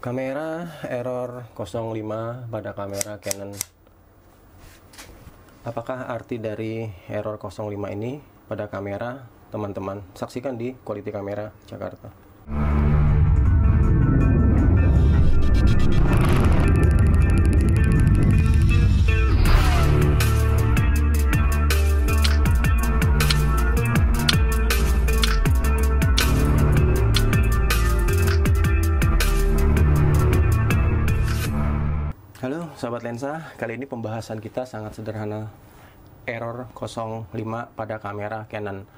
Kamera error 05 pada kamera Canon. Apakah arti dari error 05 ini pada kamera, teman-teman? Saksikan di Quality Camera Jakarta. Halo sahabat lensa, kali ini pembahasan kita sangat sederhana. Error 05 pada kamera Canon.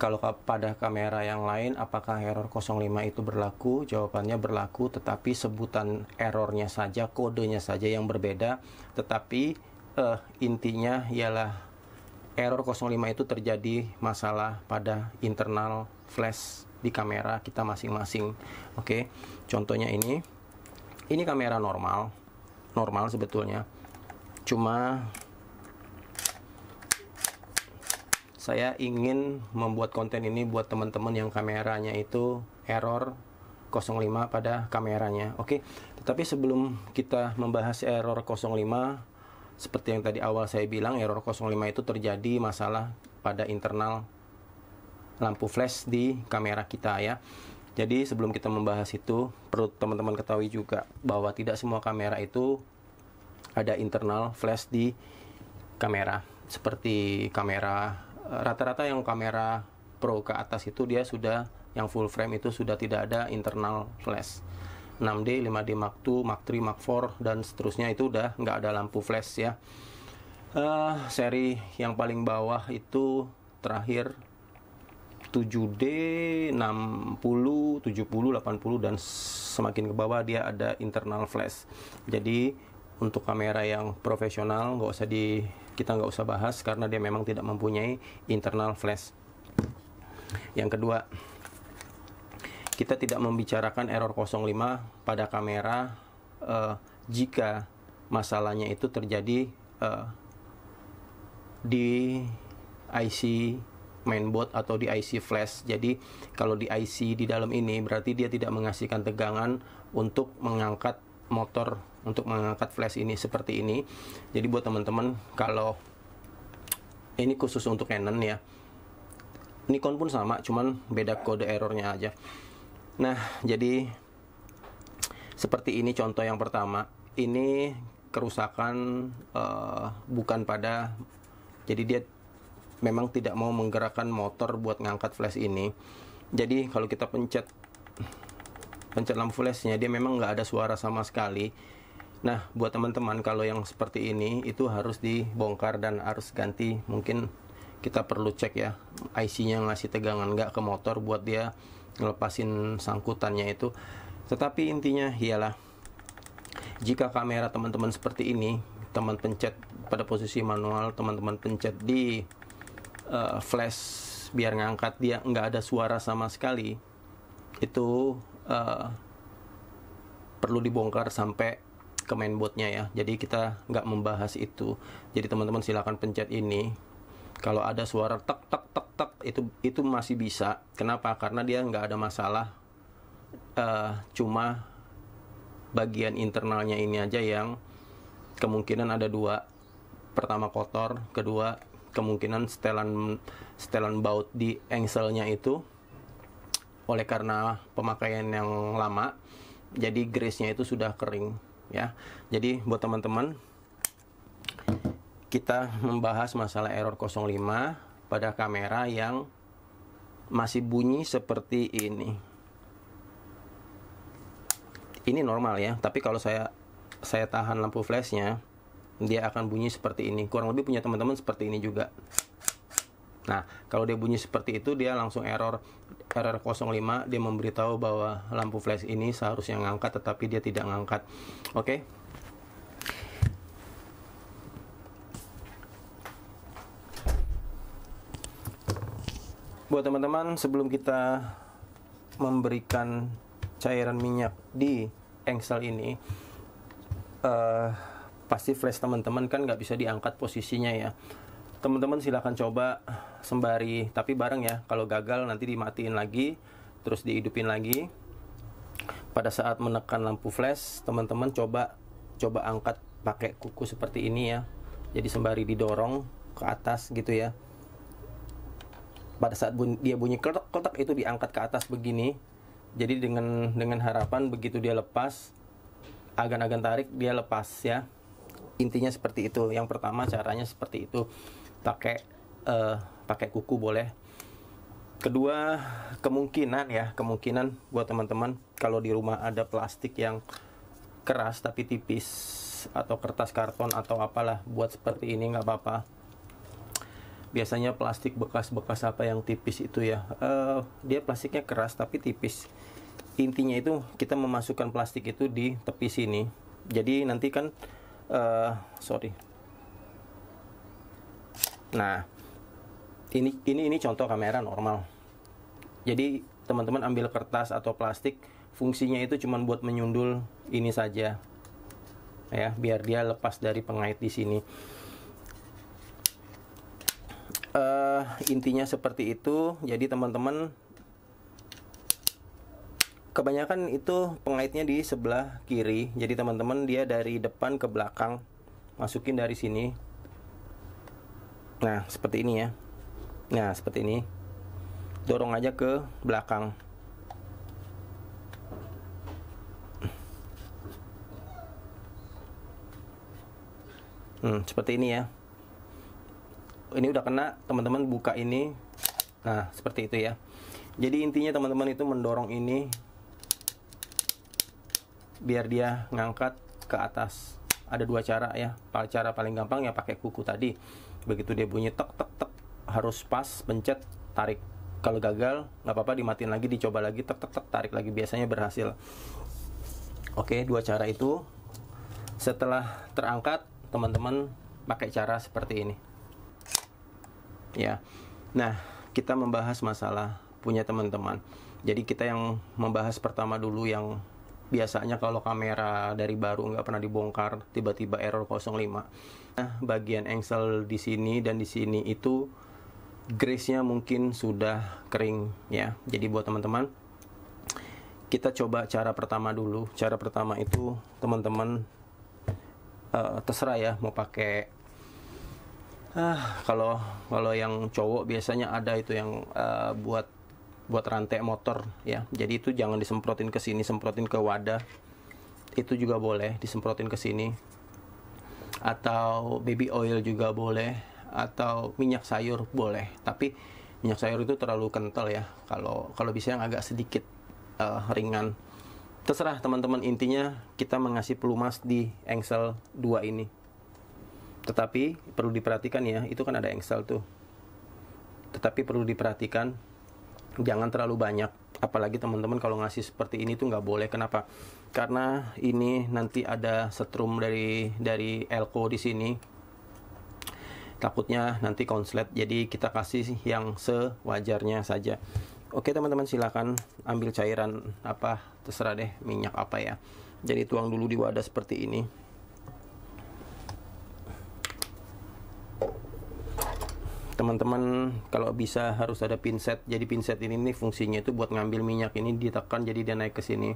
Kalau pada kamera yang lain, apakah error 05 itu berlaku? Jawabannya berlaku, tetapi sebutan errornya saja, kodenya saja yang berbeda. Tetapi intinya ialah error 05 itu terjadi masalah pada internal flash di kamera kita masing-masing. Oke, contohnya ini kamera normal sebetulnya, cuma saya ingin membuat konten ini buat teman-teman yang kameranya itu error 05 pada kameranya. Oke, tetapi sebelum kita membahas error 05, seperti yang tadi awal saya bilang, error 05 itu terjadi masalah pada internal lampu flash di kamera kita ya. Jadi sebelum kita membahas itu, perlu teman-teman ketahui juga bahwa tidak semua kamera itu ada internal flash di kamera. Seperti kamera, rata-rata yang kamera pro ke atas itu dia sudah, yang full frame itu sudah tidak ada internal flash. 6D, 5D Mark II, Mark III, Mark IV, dan seterusnya itu udah nggak ada lampu flash ya. Seri yang paling bawah itu terakhir 7D, 60, 70, 80, dan semakin ke bawah dia ada internal flash. Jadi untuk kamera yang profesional kita nggak usah bahas karena dia memang tidak mempunyai internal flash. Yang kedua, kita tidak membicarakan error 05 pada kamera jika masalahnya itu terjadi di IC mainboard atau di IC flash. Jadi kalau di IC di dalam ini berarti dia tidak mengasihkan tegangan untuk mengangkat motor, untuk mengangkat flash ini seperti ini. Jadi buat teman-teman, kalau ini khusus untuk Canon ya, Nikon pun sama, cuman beda kode errornya aja. Nah, jadi seperti ini contoh yang pertama. Ini kerusakan bukan pada, jadi dia memang tidak mau menggerakkan motor buat ngangkat flash ini. Jadi kalau kita pencet lampu flashnya, dia memang nggak ada suara sama sekali. Nah, buat teman-teman kalau yang seperti ini itu harus dibongkar dan harus ganti. Mungkin kita perlu cek ya, IC-nya ngasih tegangan nggak ke motor buat dia ngelepasin sangkutannya itu. Tetapi intinya ialah, jika kamera teman-teman seperti ini, teman pencet pada posisi manual, teman-teman pencet di flash biar ngangkat, dia nggak ada suara sama sekali, itu perlu dibongkar sampai ke mainboardnya ya. Jadi kita nggak membahas itu. Jadi teman-teman silakan pencet ini. Kalau ada suara tek tek tek tek, itu masih bisa. Kenapa? Karena dia nggak ada masalah. Cuma bagian internalnya ini aja yang kemungkinan ada dua. Pertama kotor, kedua kemungkinan setelan baut di engselnya itu oleh karena pemakaian yang lama, jadi grease-nya itu sudah kering ya. Jadi buat teman-teman, kita membahas masalah error 05 pada kamera yang masih bunyi seperti ini. Ini normal ya, tapi kalau saya tahan lampu flashnya, dia akan bunyi seperti ini. Kurang lebih punya teman-teman seperti ini juga. Nah, kalau dia bunyi seperti itu, dia langsung error 05. Dia memberitahu bahwa lampu flash ini seharusnya ngangkat, tetapi dia tidak ngangkat. Oke. Buat teman-teman, sebelum kita memberikan cairan minyak di engsel ini, pasti flash teman-teman kan nggak bisa diangkat posisinya ya. Teman-teman silahkan coba sembari, tapi bareng ya. Kalau gagal nanti dimatiin lagi, terus dihidupin lagi. pada saat menekan lampu flash, teman-teman coba angkat pakai kuku seperti ini ya. Jadi sembari didorong ke atas gitu ya. Pada saat dia bunyi kletak-kletak itu diangkat ke atas begini. Jadi dengan harapan begitu dia lepas, agan-agan tarik dia lepas ya. Intinya seperti itu. Yang pertama caranya seperti itu. Pakai kuku boleh. Kedua, kemungkinan buat teman-teman kalau di rumah ada plastik yang keras tapi tipis atau kertas karton atau apalah buat seperti ini nggak apa-apa. Biasanya plastik bekas-bekas apa yang tipis itu ya, dia plastiknya keras tapi tipis. Intinya itu kita memasukkan plastik itu di tepi sini. Jadi nanti kan Nah, ini contoh kamera normal. Jadi teman-teman ambil kertas atau plastik, fungsinya itu cuma buat menyundul ini saja ya, biar dia lepas dari pengait di sini. Intinya seperti itu. Jadi teman-teman, kebanyakan itu pengaitnya di sebelah kiri. Jadi teman-teman dia dari depan ke belakang, masukin dari sini. Nah seperti ini ya. Nah seperti ini, dorong aja ke belakang. Seperti ini ya. Ini udah kena, teman-teman buka ini. Nah seperti itu ya. Jadi intinya teman-teman itu mendorong ini biar dia ngangkat ke atas. Ada dua cara ya. Cara paling gampang ya pakai kuku tadi. Begitu dia bunyi tek tek tek, harus pas, pencet, tarik. Kalau gagal nggak apa-apa, dimatiin lagi, dicoba lagi, tek tek tek, tarik lagi, biasanya berhasil. Oke, dua cara itu. Setelah terangkat, teman-teman pakai cara seperti ini ya. Nah kita membahas masalah punya teman-teman. Jadi kita yang membahas pertama dulu, yang biasanya kalau kamera dari baru nggak pernah dibongkar, tiba-tiba error 05. Nah bagian engsel di sini dan di sini itu grease-nya mungkin sudah kering ya. Jadi buat teman-teman, kita coba cara pertama dulu. Cara pertama itu teman-teman terserah ya mau pakai kalau yang cowok biasanya ada itu yang buat rantai motor ya. Jadi itu jangan disemprotin ke sini, semprotin ke wadah. Itu juga boleh disemprotin ke sini. Atau baby oil juga boleh, atau minyak sayur boleh. Tapi minyak sayur itu terlalu kental ya. Kalau bisa yang agak sedikit ringan. Terserah teman-teman, intinya kita mengasih pelumas di engsel 2 ini. Tetapi perlu diperhatikan ya, itu kan ada engsel tuh. Tetapi perlu diperhatikan jangan terlalu banyak. Apalagi teman-teman kalau ngasih seperti ini tuh nggak boleh. Kenapa? Karena ini nanti ada setrum dari elko di sini. Takutnya nanti konslet. Jadi kita kasih yang sewajarnya saja. Oke teman-teman, silakan ambil cairan apa, terserah deh, minyak apa ya. Jadi tuang dulu di wadah seperti ini. Teman-teman kalau bisa harus ada pinset. Jadi pinset ini nih fungsinya itu buat ngambil minyak ini, ditekan jadi dia naik ke sini.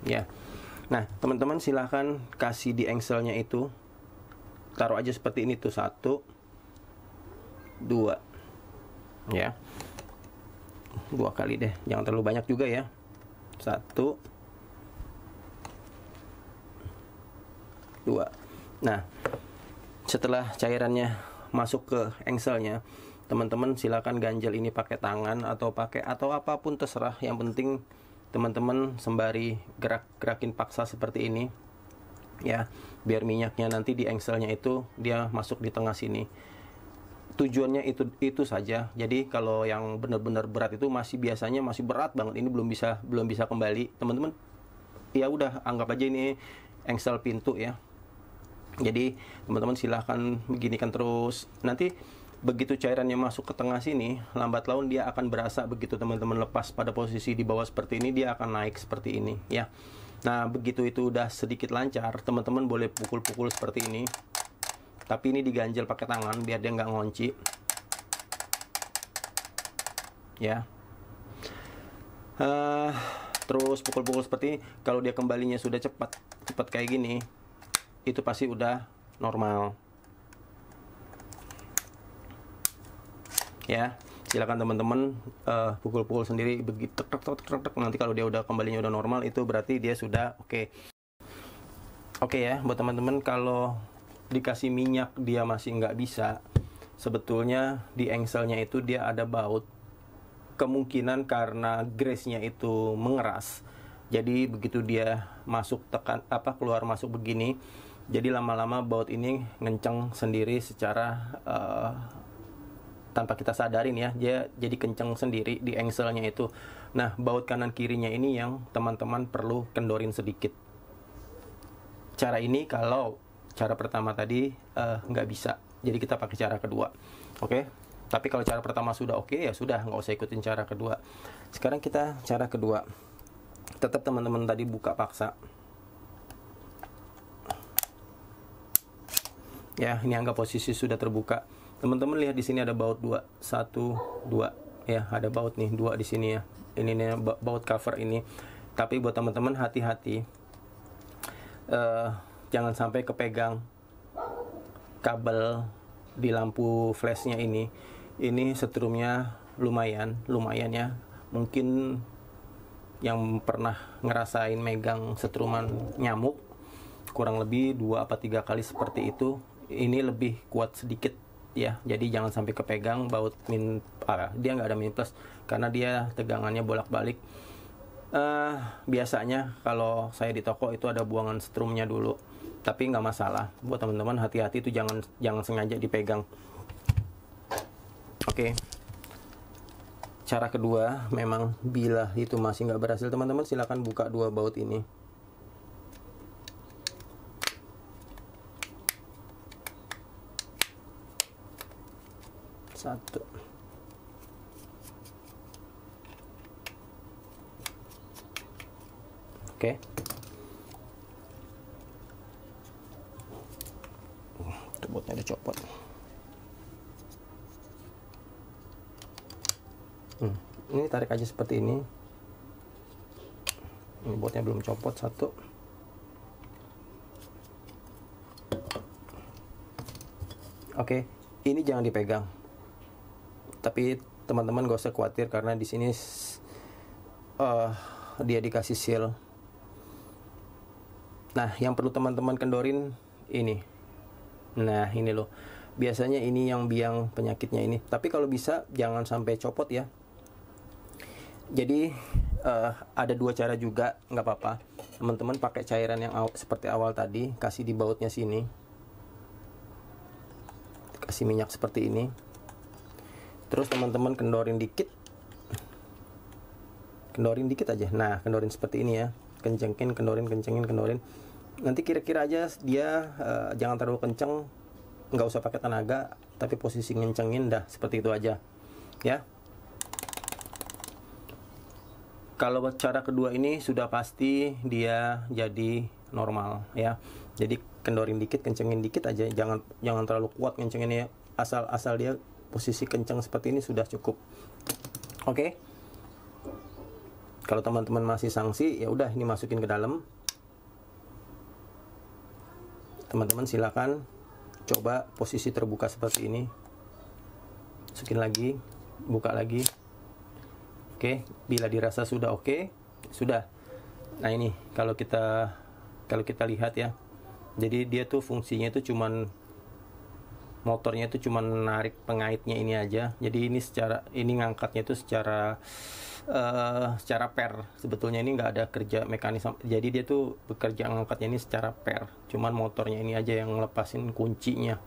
Ya. Nah teman-teman silahkan kasih di engselnya itu. Taruh aja seperti ini tuh, 1 2 ya, 2 kali deh, jangan terlalu banyak juga ya. 1 2. Nah setelah cairannya masuk ke engselnya, teman-teman silakan ganjel ini pakai tangan atau apapun terserah. Yang penting teman-teman sembari gerakin paksa seperti ini ya, biar minyaknya nanti di engselnya itu dia masuk di tengah sini. Tujuannya itu saja. Jadi kalau yang benar-benar berat itu biasanya masih berat banget, ini belum bisa kembali, teman-teman ya udah anggap aja ini engsel pintu ya. Jadi teman-teman silahkan beginikan terus. Nanti begitu cairannya masuk ke tengah sini, lambat laun dia akan berasa. Begitu teman-teman lepas pada posisi di bawah seperti ini, dia akan naik seperti ini ya. Nah begitu itu udah sedikit lancar, teman-teman boleh pukul-pukul seperti ini. Tapi ini diganjel pakai tangan biar dia nggak ngunci ya. Terus pukul-pukul seperti ini. Kalau dia kembalinya sudah cepat kayak gini, itu pasti udah normal. Ya, silakan teman-teman pukul-pukul sendiri begitu, tek. Nanti kalau dia udah kembalinya udah normal, itu berarti dia sudah oke. Oke ya, buat teman-teman, kalau dikasih minyak dia masih nggak bisa, sebetulnya di engselnya itu dia ada baut. Kemungkinan karena grease-nya itu mengeras, jadi begitu dia masuk keluar masuk begini, jadi lama-lama baut ini ngenceng sendiri secara tanpa kita sadarin ya, dia jadi kenceng sendiri di engselnya itu. Nah, baut kanan kirinya ini yang teman-teman perlu kendorin sedikit. Cara ini kalau cara pertama tadi nggak bisa, jadi kita pakai cara kedua. Oke? Tapi kalau cara pertama sudah oke, ya sudah, nggak usah ikutin cara kedua. Sekarang kita cara kedua. Tetap teman-teman tadi buka paksa. Ya, ini anggap posisi sudah terbuka. Teman-teman lihat di sini ada baut 2, 1, 2. Ya, ada baut nih 2 di sini ya. Ini nih baut cover ini. Tapi buat teman-teman hati-hati. Jangan sampai kepegang kabel di lampu flashnya ini setrumnya lumayan ya. Mungkin yang pernah ngerasain megang setruman nyamuk kurang lebih 2 apa 3 kali seperti itu, ini lebih kuat sedikit ya. Jadi jangan sampai kepegang baut dia nggak ada min plus karena dia tegangannya bolak-balik. Biasanya kalau saya di toko itu ada buangan setrumnya dulu, tapi nggak masalah. Buat teman-teman hati-hati itu, jangan sengaja dipegang. Oke. Cara kedua, memang bila itu masih nggak berhasil, teman-teman silakan buka 2 baut ini. Satu. Oke. Bautnya udah copot. Ini tarik aja seperti ini. Ini bautnya belum copot, 1. Oke, ini jangan dipegang. Tapi teman-teman gak usah khawatir karena di sini dia dikasih seal. Nah, yang perlu teman-teman kendorin ini. Nah, ini loh. Biasanya ini yang biang penyakitnya ini. Tapi kalau bisa jangan sampai copot ya. Jadi ada 2 cara juga, nggak apa-apa. Teman-teman pakai cairan yang seperti awal tadi, kasih di bautnya sini. Kasih minyak seperti ini. Terus teman-teman kendorin dikit. Kendorin dikit aja. Nah, kendorin seperti ini ya. Kencengin, kendorin. Nanti kira-kira aja dia jangan terlalu kenceng. Nggak usah pakai tenaga, tapi posisi ngencengin dah seperti itu aja ya. Kalau cara kedua ini sudah pasti dia jadi normal ya. Jadi kendorin dikit, kencengin dikit aja, jangan terlalu kuat ngencenginnya. Asal dia posisi kenceng seperti ini sudah cukup. Oke. Kalau teman-teman masih sangsi, ya udah ini masukin ke dalam. Teman-teman silakan coba posisi terbuka seperti ini. Masukin lagi, buka lagi. Oke, bila dirasa sudah oke, sudah. Nah, ini kalau kita lihat ya. Jadi dia tuh fungsinya itu cuman motornya itu cuman narik pengaitnya ini aja. Jadi ini ngangkatnya itu secara per. Sebetulnya ini nggak ada kerja mekanis. Jadi dia tuh bekerja ngangkatnya ini secara per. Cuman motornya ini aja yang ngelepasin kuncinya.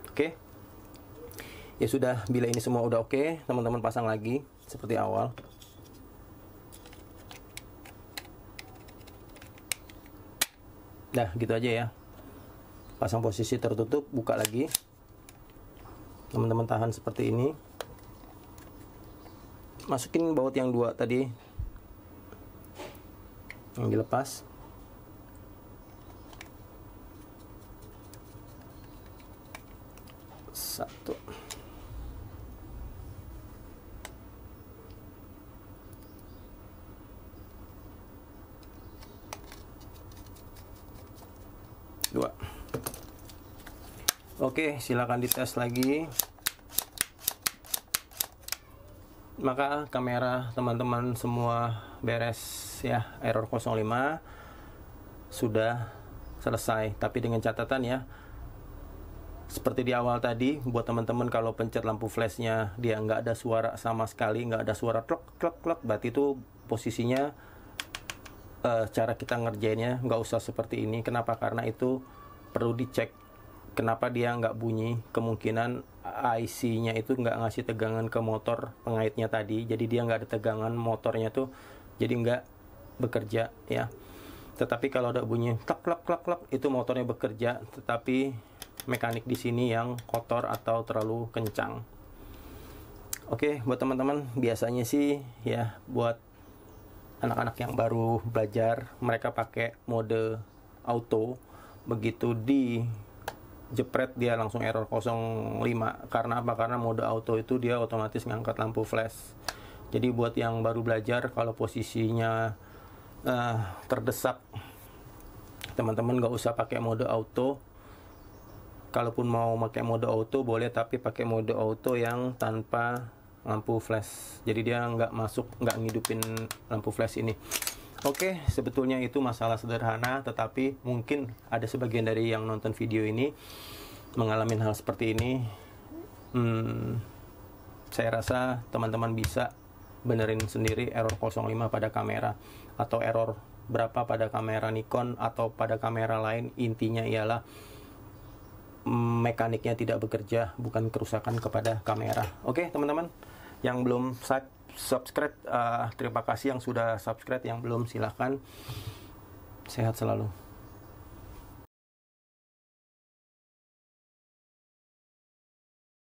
Oke. Ya sudah, bila ini semua udah oke, teman-teman pasang lagi seperti awal. Nah, gitu aja ya. Pasang posisi tertutup, buka lagi. Teman-teman tahan seperti ini. Masukin baut yang 2 tadi. Yang dilepas. Satu. Oke, silakan dites lagi. Maka kamera teman-teman semua beres ya, error 05 sudah selesai. Tapi dengan catatan ya, seperti di awal tadi, buat teman-teman kalau pencet lampu flashnya dia nggak ada suara sama sekali, nggak ada suara klek klek klek, berarti itu posisinya cara kita ngerjainnya nggak usah seperti ini. Kenapa? Karena itu perlu dicek kenapa dia nggak bunyi. Kemungkinan IC-nya itu nggak ngasih tegangan ke motor pengaitnya tadi, jadi dia nggak ada tegangan, motornya tuh jadi nggak bekerja ya. Tetapi kalau ada bunyi klak klak klak klak, itu motornya bekerja, tetapi mekanik di sini yang kotor atau terlalu kencang. Oke, buat teman-teman, biasanya sih ya buat anak-anak yang baru belajar, mereka pakai mode auto. Begitu di jepret dia langsung error 05. Karena apa? Karena mode auto itu dia otomatis ngangkat lampu flash. Jadi buat yang baru belajar, kalau posisinya terdesak, teman-teman nggak usah pakai mode auto. Kalaupun mau pakai mode auto boleh, tapi pakai mode auto yang tanpa lampu flash. Jadi dia nggak masuk, nggak ngidupin lampu flash ini. Oke, sebetulnya itu masalah sederhana, tetapi mungkin ada sebagian dari yang nonton video ini mengalami hal seperti ini. Saya rasa teman-teman bisa benerin sendiri error 05 pada kamera, atau error berapa pada kamera Nikon atau pada kamera lain. Intinya ialah mekaniknya tidak bekerja, bukan kerusakan kepada kamera. Oke, teman-teman yang belum subscribe, terima kasih yang sudah subscribe. Yang belum, silahkan. Sehat selalu.